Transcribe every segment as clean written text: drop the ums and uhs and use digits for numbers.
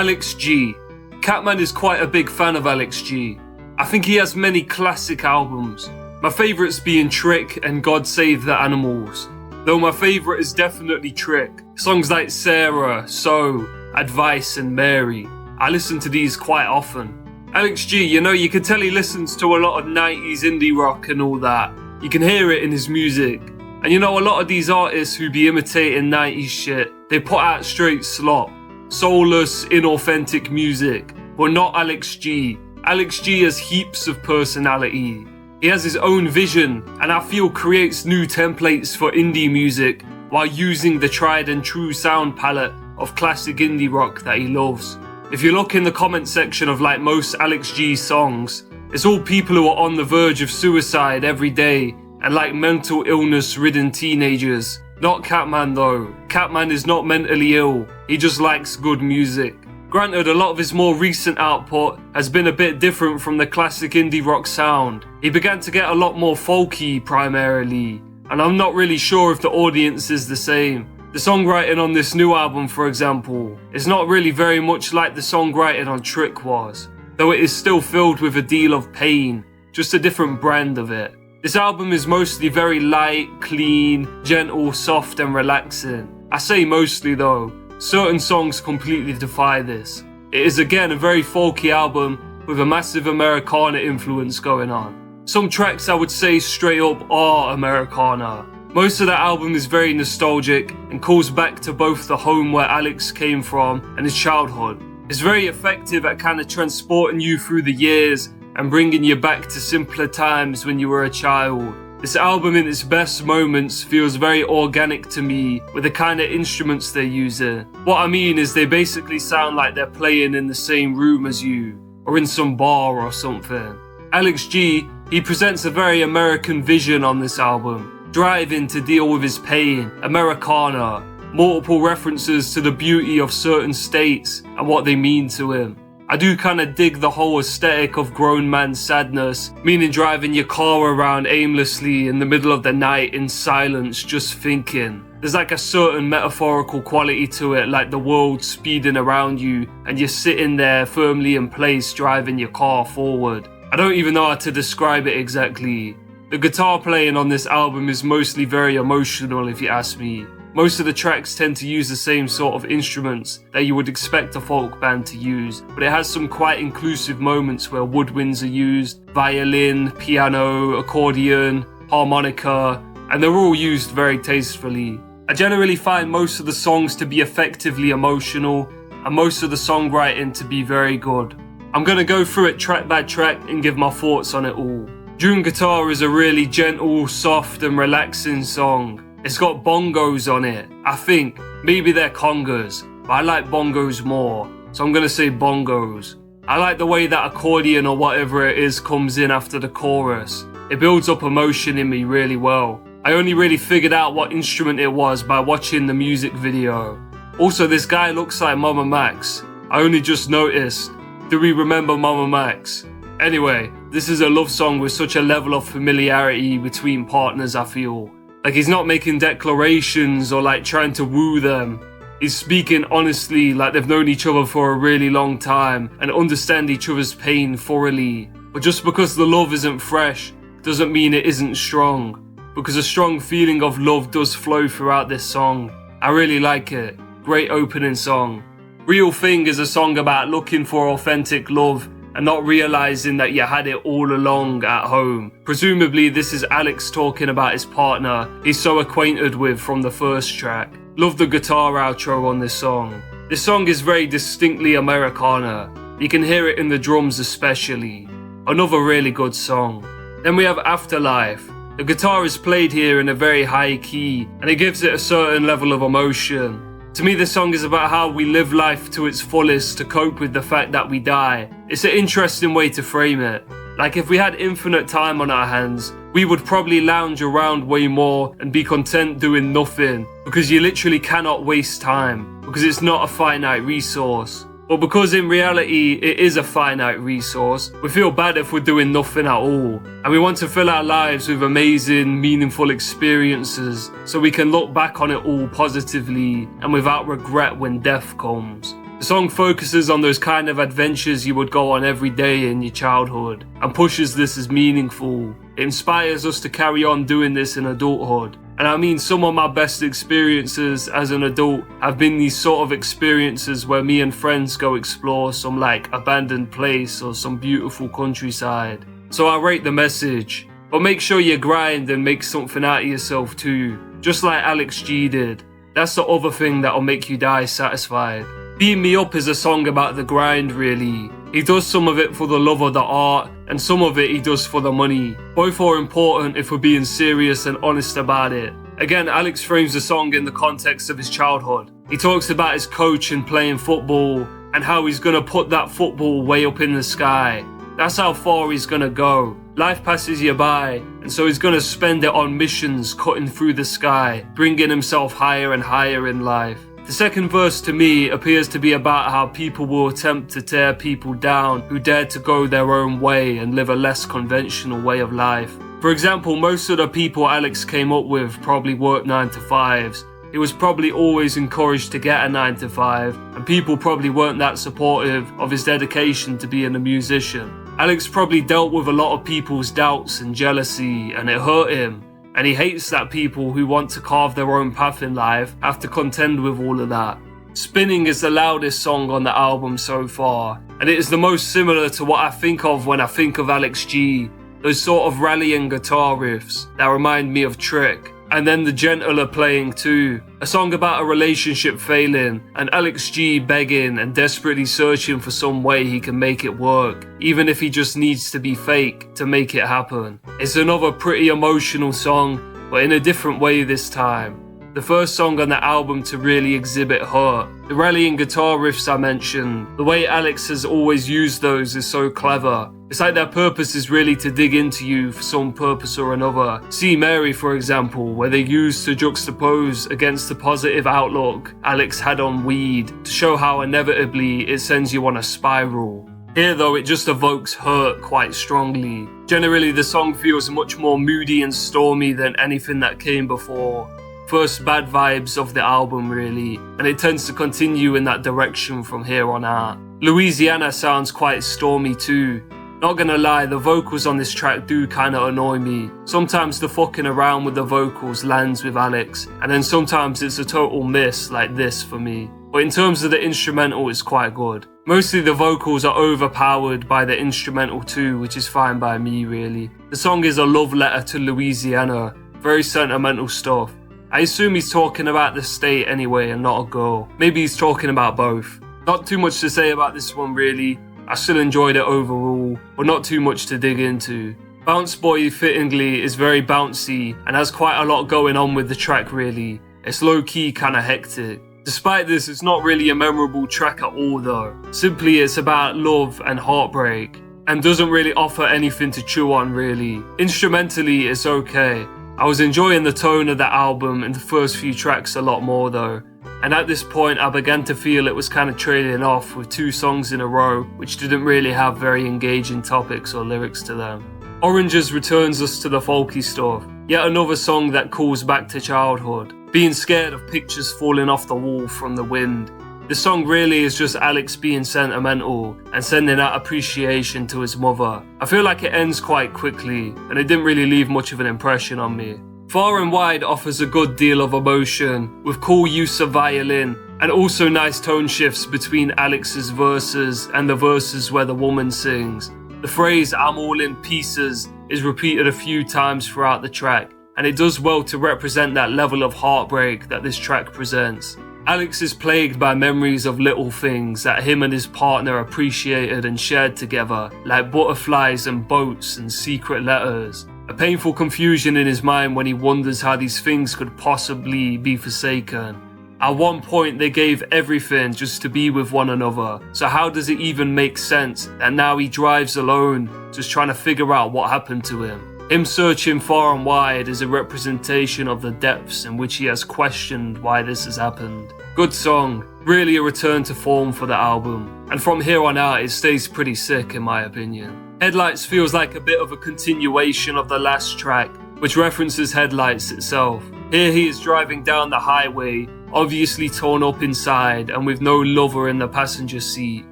Alex G. Catman is quite a big fan of Alex G. I think he has many classic albums. My favourites being Trick and God Save the Animals. Though my favourite is definitely Trick. Songs like Sarah, So, Advice and Mary. I listen to these quite often. Alex G, you can tell he listens to a lot of 90s indie rock and all that. You can hear it in his music. And a lot of these artists who be imitating 90s shit, they put out straight slop. Soulless, inauthentic music. But not Alex G. Alex G has heaps of personality. He has his own vision, and I feel creates new templates for indie music while using the tried and true sound palette of classic indie rock that he loves. If you look in the comment section of most Alex G songs, it's all people who are on the verge of suicide every day and mental illness ridden teenagers. Not Catman though. Catman is not mentally ill, he just likes good music. Granted, a lot of his more recent output has been a bit different from the classic indie rock sound. He began to get a lot more folky primarily, and I'm not really sure if the audience is the same. The songwriting on this new album, for example, is not really very much like the songwriting on Trick was, though it is still filled with a deal of pain, just a different brand of it. This album is mostly very light, clean, gentle, soft and relaxing. I say mostly though, certain songs completely defy this. It is again a very folky album with a massive Americana influence going on. Some tracks I would say straight up are Americana. Most of the album is very nostalgic and calls back to both the home where Alex came from and his childhood. It's very effective at kind of transporting you through the years and bringing you back to simpler times when you were a child. This album in its best moments feels very organic to me with the kind of instruments they're using. What I mean is they basically sound like they're playing in the same room as you, or in some bar or something. Alex G, he presents a very American vision on this album, driving to deal with his pain, Americana, multiple references to the beauty of certain states and what they mean to him. I do kind of dig the whole aesthetic of grown man sadness, meaning driving your car around aimlessly in the middle of the night in silence, just thinking. There's a certain metaphorical quality to it, like the world speeding around you and you're sitting there firmly in place driving your car forward. I don't even know how to describe it exactly. The guitar playing on this album is mostly very emotional if you ask me. Most of the tracks tend to use the same sort of instruments that you would expect a folk band to use, but it has some quite inclusive moments where woodwinds are used, violin, piano, accordion, harmonica, and they're all used very tastefully. I generally find most of the songs to be effectively emotional, and most of the songwriting to be very good. I'm gonna go through it track by track and give my thoughts on it all. June Guitar is a really gentle, soft and relaxing song. It's got bongos on it. I think, maybe they're congas, but I like bongos more, so I'm gonna say bongos. I like the way that accordion or whatever it is comes in after the chorus. It builds up emotion in me really well. I only really figured out what instrument it was by watching the music video. Also, this guy looks like Mama Max. I only just noticed. Do we remember Mama Max? Anyway, this is a love song with such a level of familiarity between partners, I feel. He's not making declarations or trying to woo them. He's speaking honestly like they've known each other for a really long time and understand each other's pain thoroughly. But just because the love isn't fresh doesn't mean it isn't strong. Because a strong feeling of love does flow throughout this song. I really like it. Great opening song. Real Thing is a song about looking for authentic love and not realizing that you had it all along at home. Presumably this is Alex talking about his partner he's so acquainted with from the first track. Love the guitar outro on this song. This song is very distinctly Americana. You can hear it in the drums especially. Another really good song. Then we have Afterlife. The guitar is played here in a very high key and it gives it a certain level of emotion. To me, this song is about how we live life to its fullest to cope with the fact that we die. It's an interesting way to frame it. If we had infinite time on our hands, we would probably lounge around way more and be content doing nothing, because you literally cannot waste time, because it's not a finite resource. But because in reality it is a finite resource, we feel bad if we're doing nothing at all. And we want to fill our lives with amazing, meaningful experiences so we can look back on it all positively and without regret when death comes. The song focuses on those kind of adventures you would go on every day in your childhood and pushes this as meaningful. It inspires us to carry on doing this in adulthood. And I mean, some of my best experiences as an adult have been these sort of experiences where me and friends go explore some like abandoned place or some beautiful countryside. So I rate the message, but make sure you grind and make something out of yourself too, just like Alex G did. That's the other thing that'll make you die satisfied. Beat Me Up is a song about the grind really. He does some of it for the love of the art, and some of it he does for the money. Both are important if we're being serious and honest about it. Again, Alex frames the song in the context of his childhood. He talks about his coach and playing football, and how he's gonna put that football way up in the sky. That's how far he's gonna go. Life passes you by, and so he's gonna spend it on missions cutting through the sky, bringing himself higher and higher in life. The second verse to me appears to be about how people will attempt to tear people down who dare to go their own way and live a less conventional way of life. For example, most of the people Alex came up with probably worked 9 to 5s. He was probably always encouraged to get a 9 to 5, and people probably weren't that supportive of his dedication to being a musician. Alex probably dealt with a lot of people's doubts and jealousy, and it hurt him. And he hates that people who want to carve their own path in life have to contend with all of that. Spinning is the loudest song on the album so far, and it is the most similar to what I think of when I think of Alex G. Those sort of rallying guitar riffs that remind me of Trick, and then the gentler playing too. A song about a relationship failing, and Alex G begging and desperately searching for some way he can make it work, even if he just needs to be fake to make it happen. It's another pretty emotional song, but in a different way this time. The first song on the album to really exhibit hurt. The rallying guitar riffs I mentioned, the way Alex has always used those is so clever. It's like their purpose is really to dig into you for some purpose or another. See Mary, for example, where they used to juxtapose against the positive outlook Alex had on weed to show how inevitably it sends you on a spiral. Here though, it just evokes hurt quite strongly. Generally, the song feels much more moody and stormy than anything that came before. First bad vibes of the album really, and it tends to continue in that direction from here on out. Louisiana sounds quite stormy too. Not gonna lie, the vocals on this track do kinda annoy me. Sometimes the fucking around with the vocals lands with Alex, and then sometimes it's a total miss like this for me. But in terms of the instrumental, it's quite good. Mostly the vocals are overpowered by the instrumental too, which is fine by me really. The song is a love letter to Louisiana, very sentimental stuff. I assume he's talking about the state anyway and not a girl. Maybe he's talking about both. Not too much to say about this one really. I still enjoyed it overall, but not too much to dig into. Bounce Boy fittingly is very bouncy and has quite a lot going on with the track really. It's low key kinda hectic. Despite this, it's not really a memorable track at all though. Simply it's about love and heartbreak, and doesn't really offer anything to chew on really. Instrumentally it's okay. I was enjoying the tone of the album and the first few tracks a lot more though, and at this point I began to feel it was kind of trailing off with 2 songs in a row which didn't really have very engaging topics or lyrics to them. Oranges returns us to the folky stuff, yet another song that calls back to childhood, being scared of pictures falling off the wall from the wind. The song really is just Alex being sentimental and sending out appreciation to his mother. I feel like it ends quite quickly and it didn't really leave much of an impression on me. Far and Wide offers a good deal of emotion with cool use of violin and also nice tone shifts between Alex's verses and the verses where the woman sings. The phrase "I'm all in pieces" is repeated a few times throughout the track, and it does well to represent that level of heartbreak that this track presents. Alex is plagued by memories of little things that him and his partner appreciated and shared together, like butterflies and boats and secret letters. A painful confusion in his mind when he wonders how these things could possibly be forsaken. At one point they gave everything just to be with one another, so how does it even make sense that now he drives alone, just trying to figure out what happened to him? Him searching far and wide is a representation of the depths in which he has questioned why this has happened. Good song, really a return to form for the album, and from here on out it stays pretty sick in my opinion. Headlights feels like a bit of a continuation of the last track, which references Headlights itself. Here he is driving down the highway, obviously torn up inside and with no lover in the passenger seat,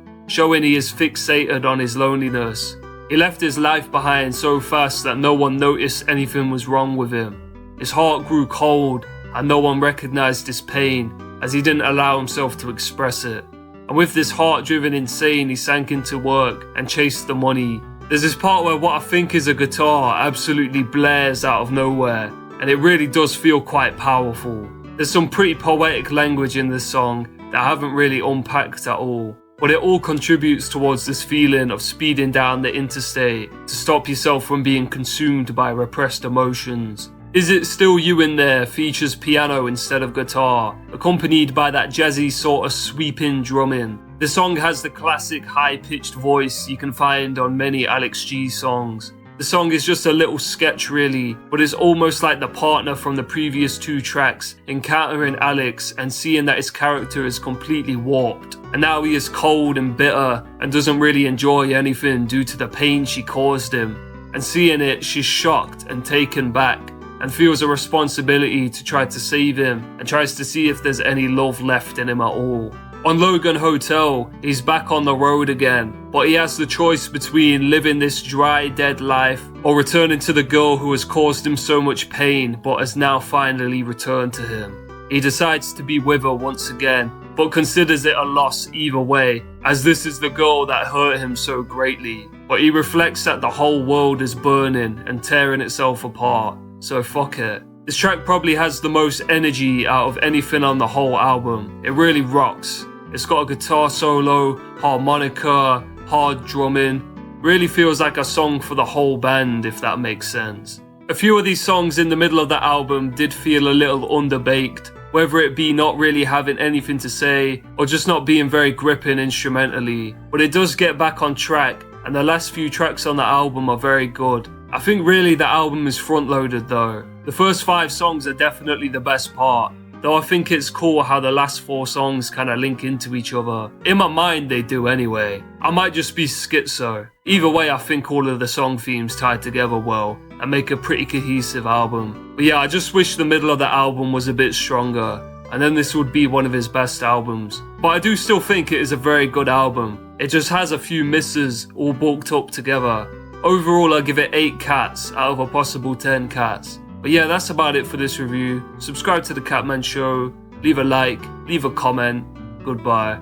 showing he is fixated on his loneliness. He left his life behind so fast that no one noticed anything was wrong with him. His heart grew cold and no one recognized his pain as he didn't allow himself to express it. And with this heart-driven insane, he sank into work and chased the money. There's this part where what I think is a guitar absolutely blares out of nowhere, and it really does feel quite powerful. There's some pretty poetic language in this song that I haven't really unpacked at all, but it all contributes towards this feeling of speeding down the interstate to stop yourself from being consumed by repressed emotions. Is It Still You In There features piano instead of guitar, accompanied by that jazzy sort of sweeping drumming. The song has the classic high-pitched voice you can find on many Alex G songs. The song is just a little sketch really, but it's almost like the partner from the previous 2 tracks encountering Alex and seeing that his character is completely warped. And now he is cold and bitter and doesn't really enjoy anything due to the pain she caused him. And seeing it, she's shocked and taken back, and feels a responsibility to try to save him and tries to see if there's any love left in him at all. On Logan Hotel, he's back on the road again, but he has the choice between living this dry, dead life or returning to the girl who has caused him so much pain but has now finally returned to him. He decides to be with her once again, but considers it a loss either way, as this is the girl that hurt him so greatly. But he reflects that the whole world is burning and tearing itself apart, so fuck it. This track probably has the most energy out of anything on the whole album. It really rocks. It's got a guitar solo, harmonica, hard drumming. Really feels like a song for the whole band, if that makes sense. A few of these songs in the middle of the album did feel a little underbaked, whether it be not really having anything to say or just not being very gripping instrumentally. But it does get back on track, and the last few tracks on the album are very good. I think really the album is front-loaded though. The first 5 songs are definitely the best part, though I think it's cool how the last 4 songs kind of link into each other. In my mind they do anyway. I might just be schizo. Either way, I think all of the song themes tie together well and make a pretty cohesive album. But yeah, I just wish the middle of the album was a bit stronger, and then this would be one of his best albums. But I do still think it is a very good album. It just has a few misses all bulked up together. Overall, I give it 8 cats out of a possible 10 cats. But yeah, that's about it for this review. Subscribe to the Catman Show, leave a like, leave a comment. Goodbye.